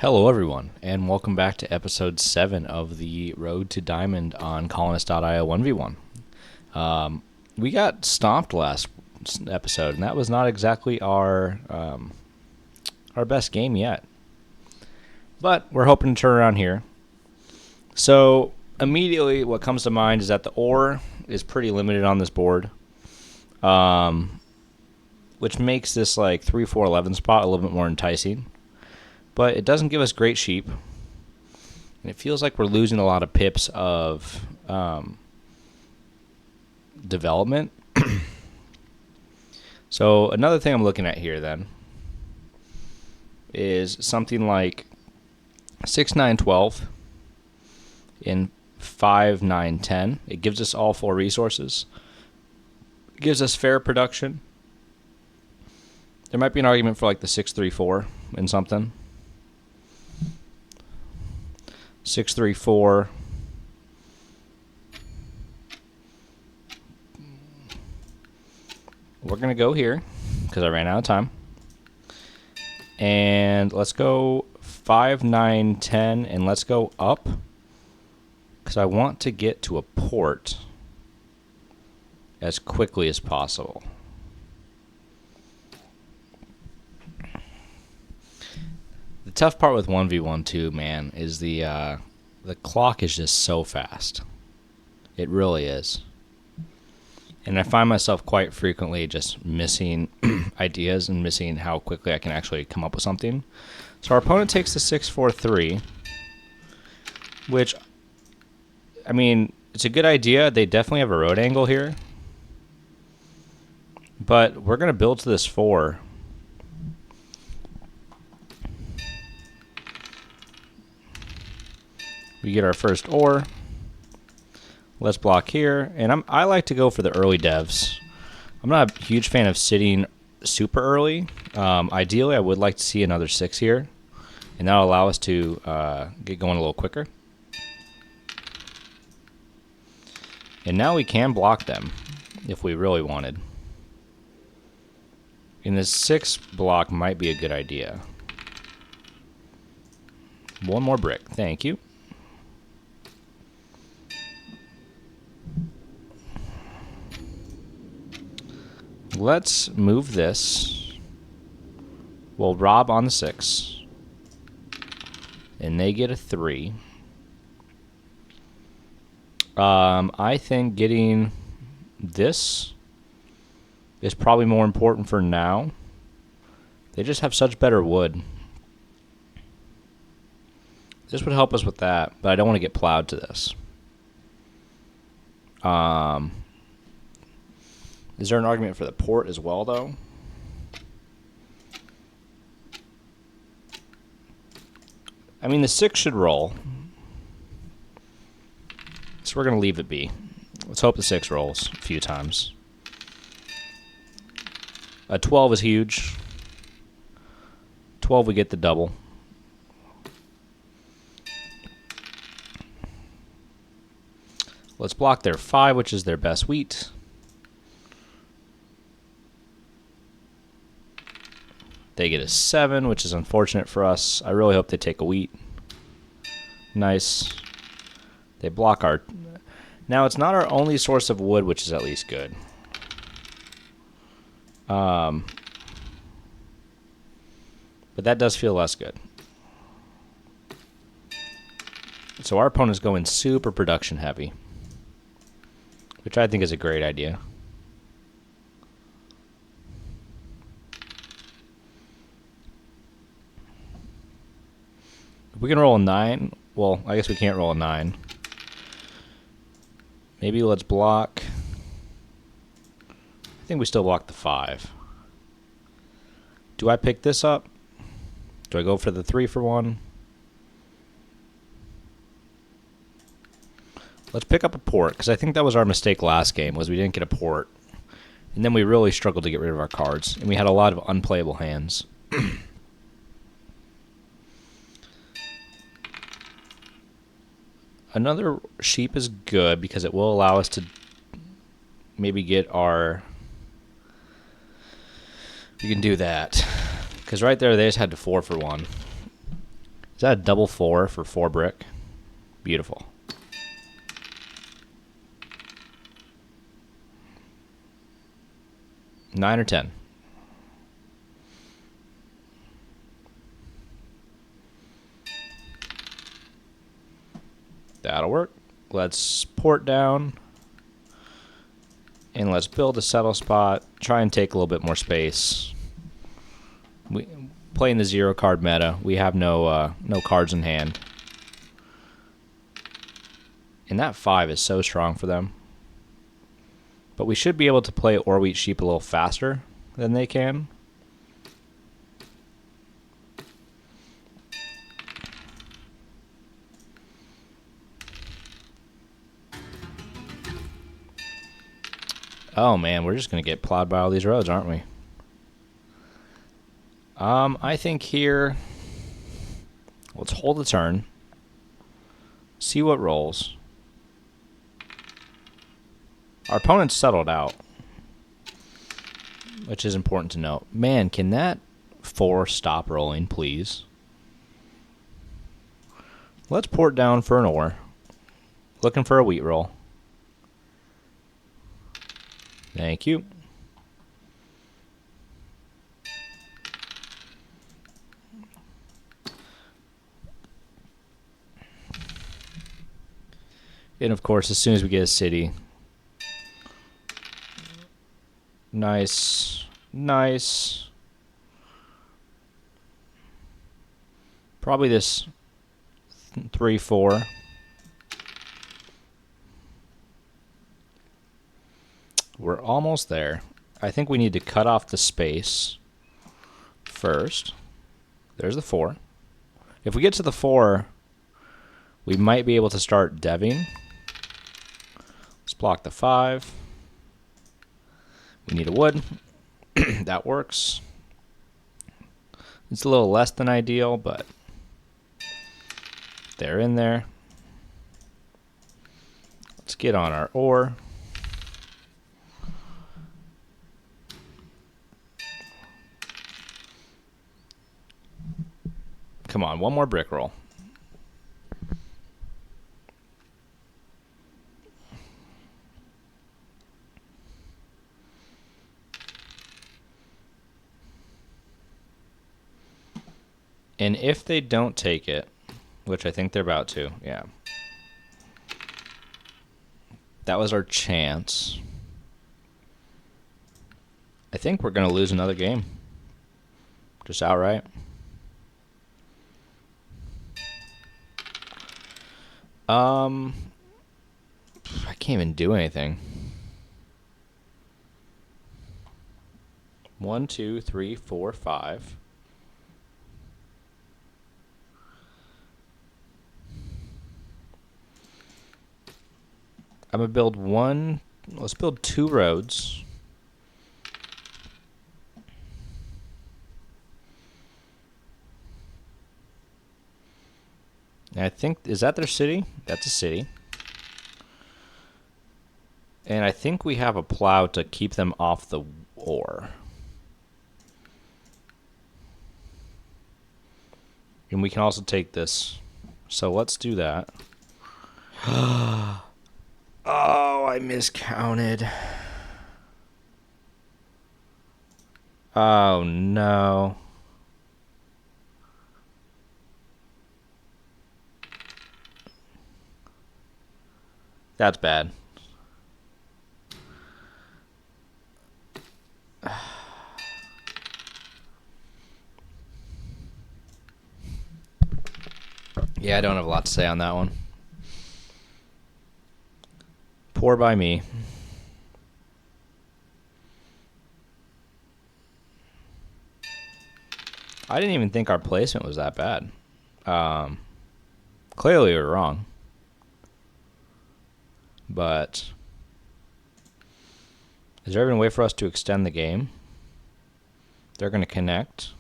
Hello, everyone, and welcome back to episode 7 of the Road to Diamond on Colonist.io 1v1. We got stomped last episode, and that was not exactly our best game yet. But we're hoping to turn around here. So, immediately, what comes to mind is that the ore is pretty limited on this board, which makes this like 3-4-11 spot a little bit more enticing. But it doesn't give us great sheep. And it feels like we're losing a lot of pips of development. So another thing I'm looking at here then is something like 6-9-12 in 5-9-10. It gives us all 4 resources. It gives us fair production. There might be an argument for like the 6-3-4 and something. 6-3-4. We're going to go here because I ran out of time. And let's go 5-9-10 and let's go up because I want to get to a port as quickly as possible. The tough part with 1v1 too, man, is the clock is just so fast. It really is. And I find myself quite frequently just missing ideas and missing how quickly I can actually come up with something. So our opponent takes the 6-4-3, which, I mean, it's a good idea. They definitely have a road angle here. But we're going to build to this 4. We get our first ore. Let's block here. And I like to go for the early devs. I'm not a huge fan of sitting super early. Ideally, I would like to see another 6 here. And that'll allow us to get going a little quicker. And now we can block them if we really wanted. And this 6 block might be a good idea. One more brick. Thank you. Let's move this. We'll rob on the 6. And they get a 3. I think getting this is probably more important for now. They just have such better wood. This would help us with that, but I don't want to get plowed to this. Is there an argument for the port as well, though? I mean, the 6 should roll. So we're going to leave it be. Let's hope the 6 rolls a few times. A 12 is huge. 12, we get the double. Let's block their 5, which is their best wheat. They get a 7, which is unfortunate for us. I really hope they take a wheat. Nice. They block our... Now, it's not our only source of wood, which is at least good. But that does feel less good. So our opponent's going super production heavy, which I think is a great idea. We can roll a 9. Well, I guess we can't roll a 9. Maybe let's block. I think we still block the 5. Do I pick this up? Do I go for the 3 for 1? Let's pick up a port, because I think that was our mistake last game, was we didn't get a port. And then we really struggled to get rid of our cards, and we had a lot of unplayable hands. Another sheep is good because it will allow us to maybe get our... We can do that. Because right there, they just had to 4 for 1. Is that a double 4 for 4 brick? Beautiful. Nine or 10. That'll work. Let's port down. And let's build a settle spot. Try and take a little bit more space. We playing the 0 card meta. We have no cards in hand. And that 5 is so strong for them. But we should be able to play Ore Wheat Sheep a little faster than they can. Oh man, we're just going to get plowed by all these roads, aren't we? I think here, let's hold the turn. See what rolls. Our opponent's settled out, which is important to note. Man, can that 4 stop rolling, please? Let's port down for an ore. Looking for a wheat roll. Thank you. And of course, as soon as we get a city. Nice. Nice. Probably this 3-4. We're almost there. I think we need to cut off the space first. There's the 4. If we get to the 4, we might be able to start deving. Let's block the 5. We need a wood. That works. It's a little less than ideal, but they're in there. Let's get on our ore. Come on, one more brick roll. And if they don't take it, which I think they're about to, yeah. That was our chance. I think we're going to lose another game. Just outright. I can't even do anything. 1, 2, 3, 4, 5. I'm going to build one. Let's build 2 roads. And I think, is that their city? That's a city. And I think we have a plow to keep them off the ore. And we can also take this. So let's do that. Oh, I miscounted. Oh, no. That's bad. Yeah, I don't have a lot to say on that one. Poor by me. I didn't even think our placement was that bad. Clearly we were wrong. But is there even a way for us to extend the game? They're going to connect.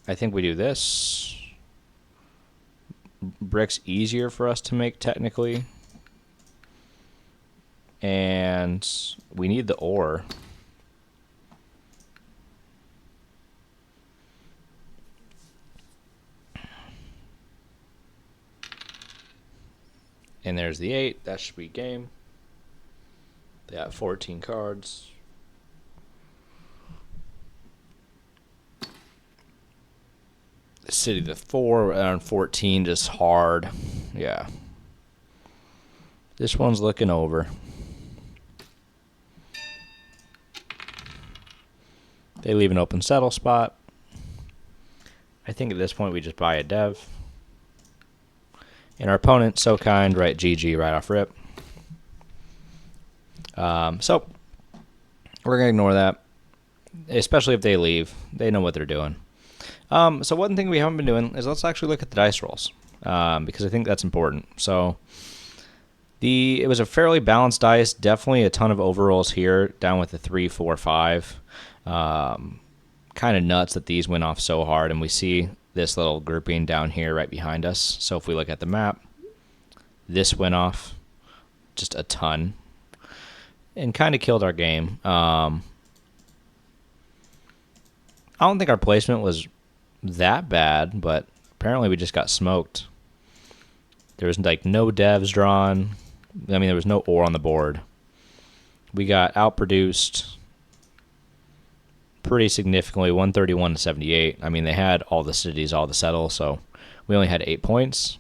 I think we do this. Brick's easier for us to make technically. And we need the ore. And there's the 8. That should be game. They got 14 cards. City the 4 on 14, just hard. Yeah. This one's looking over. They leave an open settle spot. I think at this point we just buy a dev. And our opponent, so kind, right? GG right off rip. So we're going to ignore that, especially if they leave. They know what they're doing. So one thing we haven't been doing is let's actually look at the dice rolls, because I think that's important. So it was a fairly balanced dice, definitely a ton of overrolls here, down with the 3, 4, 5. Kind of nuts that these went off so hard, and we see this little grouping down here right behind us. So if we look at the map, this went off just a ton and kind of killed our game. I don't think our placement was that bad, but apparently we just got smoked. There was like no devs drawn. I mean, there was no ore on the board. We got outproduced pretty significantly, 131 to 78. I mean, they had all the cities, all the settles, so we only had 8 points.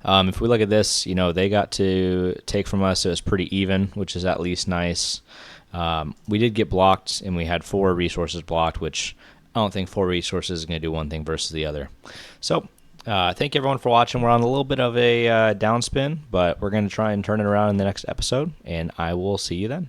If we look at this, they got to take from us. It was pretty even, which is at least nice. We did get blocked, and we had 4 resources blocked, which I don't think 4 resources is going to do one thing versus the other. So thank you, everyone, for watching. We're on a little bit of a downspin, but we're going to try and turn it around in the next episode, and I will see you then.